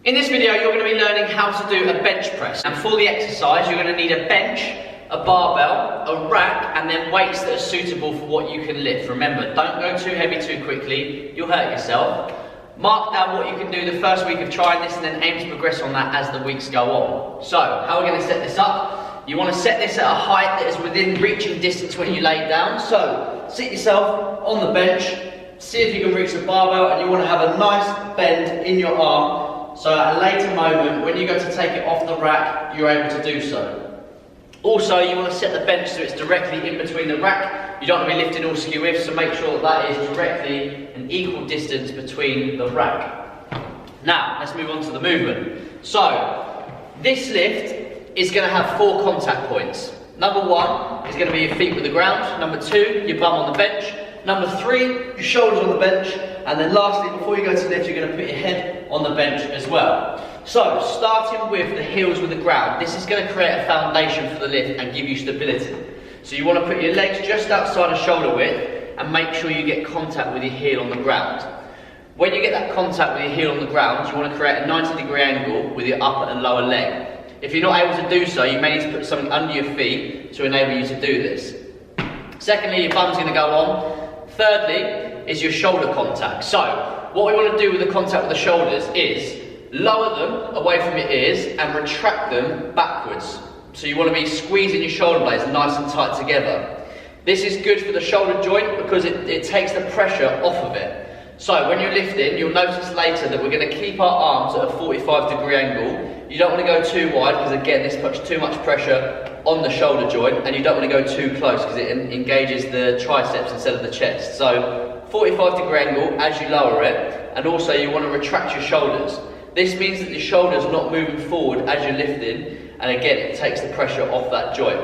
In this video, you're going to be learning how to do a bench press. And for the exercise, you're going to need a bench, a barbell, a rack, and then weights that are suitable for what you can lift. Remember, don't go too heavy too quickly, you'll hurt yourself. Mark down what you can do the first week of trying this and then aim to progress on that as the weeks go on. So, how are we going to set this up? You want to set this at a height that is within reaching distance when you lay down. So, sit yourself on the bench, see if you can reach the barbell, and you want to have a nice bend in your arm. So at a later moment, when you go to take it off the rack, you're able to do so. Also, you want to set the bench so it's directly in between the rack. You don't want to be lifting all skew with, so make sure that is directly an equal distance between the rack. Now, let's move on to the movement. So, this lift is going to have 4 contact points. Number 1 is going to be your feet with the ground. Number 2, your bum on the bench. Number 3, your shoulders on the bench. And then lastly, before you go to lift, you're going to put your head on the bench as well. So, starting with the heels with the ground, this is going to create a foundation for the lift and give you stability. So you want to put your legs just outside of shoulder width and make sure you get contact with your heel on the ground. When you get that contact with your heel on the ground, you want to create a 90-degree angle with your upper and lower leg. If you're not able to do so, you may need to put something under your feet to enable you to do this. Secondly, your bum's going to go on. Thirdly, is your shoulder contact. So, what we want to do with the contact with the shoulders is lower them away from your ears and retract them backwards. So you want to be squeezing your shoulder blades nice and tight together. This is good for the shoulder joint because it takes the pressure off of it. So when you're lifting, you'll notice later that we're going to keep our arms at a 45-degree angle. You don't want to go too wide because again this puts too much pressure on the shoulder joint, and you don't want to go too close because it engages the triceps instead of the chest. So 45-degree angle as you lower it, and also you want to retract your shoulders. This means that your shoulders are not moving forward as you're lifting, and again it takes the pressure off that joint.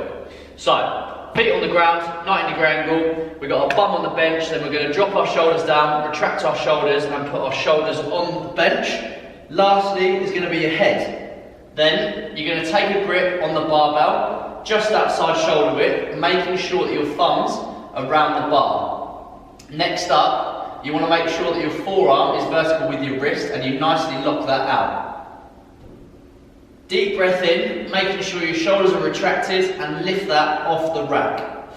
So, feet on the ground, 90-degree angle, we've got our bum on the bench, then we're going to drop our shoulders down, retract our shoulders and put our shoulders on the bench. Lastly is going to be your head. Then you're going to take a grip on the barbell, just outside shoulder width, making sure that your thumbs are around the bar. Next up, you want to make sure that your forearm is vertical with your wrist and you nicely lock that out. Deep breath in, making sure your shoulders are retracted and lift that off the rack.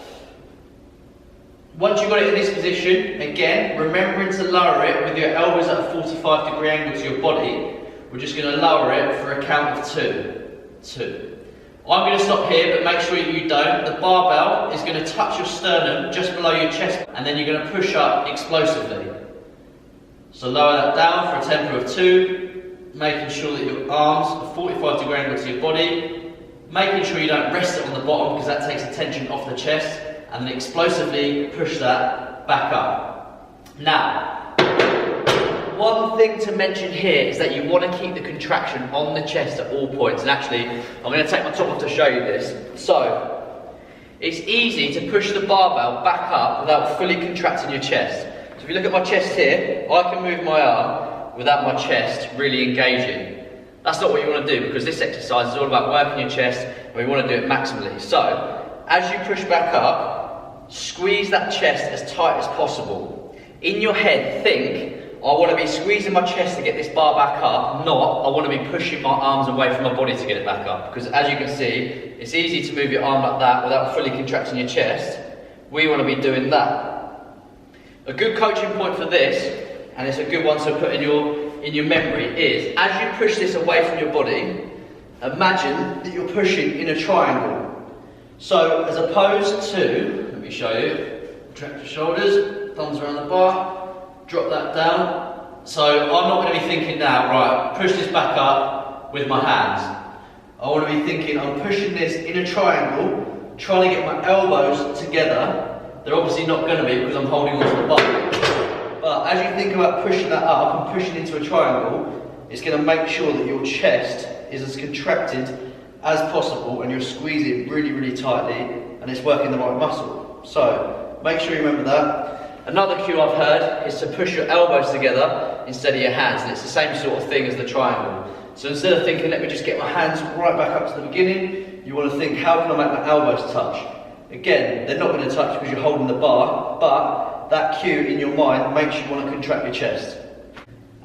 Once you've got it in this position, again, remembering to lower it with your elbows at a 45-degree angle to your body, we're just going to lower it for a count of 2. I'm going to stop here, but make sure you don't. The barbell is going to touch your sternum just below your chest, and then you're going to push up explosively. So lower that down for a tempo of 2, making sure that your arms are 45-degree angle to your body, making sure you don't rest it on the bottom because that takes the tension off the chest, and then explosively push that back up. Now, one thing to mention here is that you want to keep the contraction on the chest at all points. And actually, I'm going to take my top off to show you this. So, it's easy to push the barbell back up without fully contracting your chest. So if you look at my chest here, I can move my arm without my chest really engaging. That's not what you want to do because this exercise is all about working your chest and we want to do it maximally. So, as you push back up, squeeze that chest as tight as possible. In your head, think, I want to be squeezing my chest to get this bar back up, not I want to be pushing my arms away from my body to get it back up. Because as you can see, it's easy to move your arm like that without fully contracting your chest. We want to be doing that. A good coaching point for this, and it's a good one to put in your memory, is as you push this away from your body, imagine that you're pushing in a triangle. So as opposed to, let me show you, retract your shoulders, thumbs around the bar, drop that down. So I'm not going to be thinking now, right, push this back up with my hands. I want to be thinking I'm pushing this in a triangle, trying to get my elbows together. They're obviously not going to be because I'm holding onto the bar. But as you think about pushing that up and pushing into a triangle, it's going to make sure that your chest is as contracted as possible and you're squeezing really, really tightly and it's working the right muscle. So make sure you remember that. Another cue I've heard is to push your elbows together instead of your hands, and it's the same sort of thing as the triangle. So instead of thinking, let me just get my hands right back up to the beginning, you want to think, how can I make my elbows touch? Again, they're not going to touch because you're holding the bar, but that cue in your mind makes you want to contract your chest.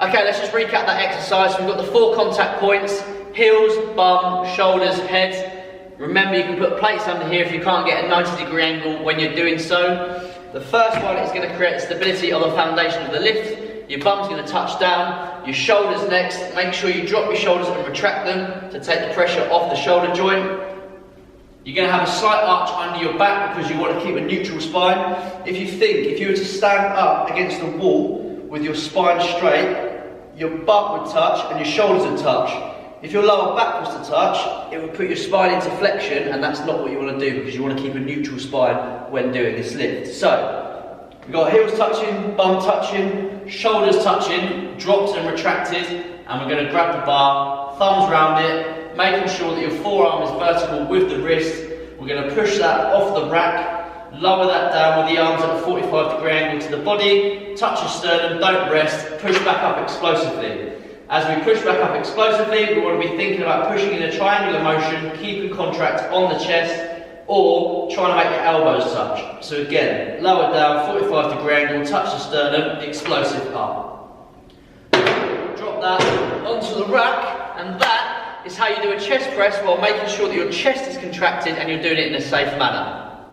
Okay, let's just recap that exercise. So we've got the 4 contact points: heels, bum, shoulders, head. Remember, you can put plates under here if you can't get a 90-degree angle when you're doing so. The first one is going to create stability on the foundation of the lift. Your bum's going to touch down, your shoulders next. Make sure you drop your shoulders and retract them to take the pressure off the shoulder joint. You're going to have a slight arch under your back because you want to keep a neutral spine. If you were to stand up against the wall with your spine straight, your butt would touch and your shoulders would touch. If your lower back was to touch, it would put your spine into flexion, and that's not what you want to do because you want to keep a neutral spine when doing this lift. So, we've got heels touching, bum touching, shoulders touching, dropped and retracted, and we're going to grab the bar, thumbs round it, making sure that your forearm is vertical with the wrist. We're going to push that off the rack, lower that down with the arms at a 45-degree angle to the body, touch your sternum, don't rest, push back up explosively. As we push back up explosively, we want to be thinking about pushing in a triangular motion, keeping contract on the chest, or trying to make your elbows touch. So again, lower down, 45-degree angle, touch the sternum, explosive up. Drop that onto the rack, and that is how you do a chest press while making sure that your chest is contracted and you're doing it in a safe manner.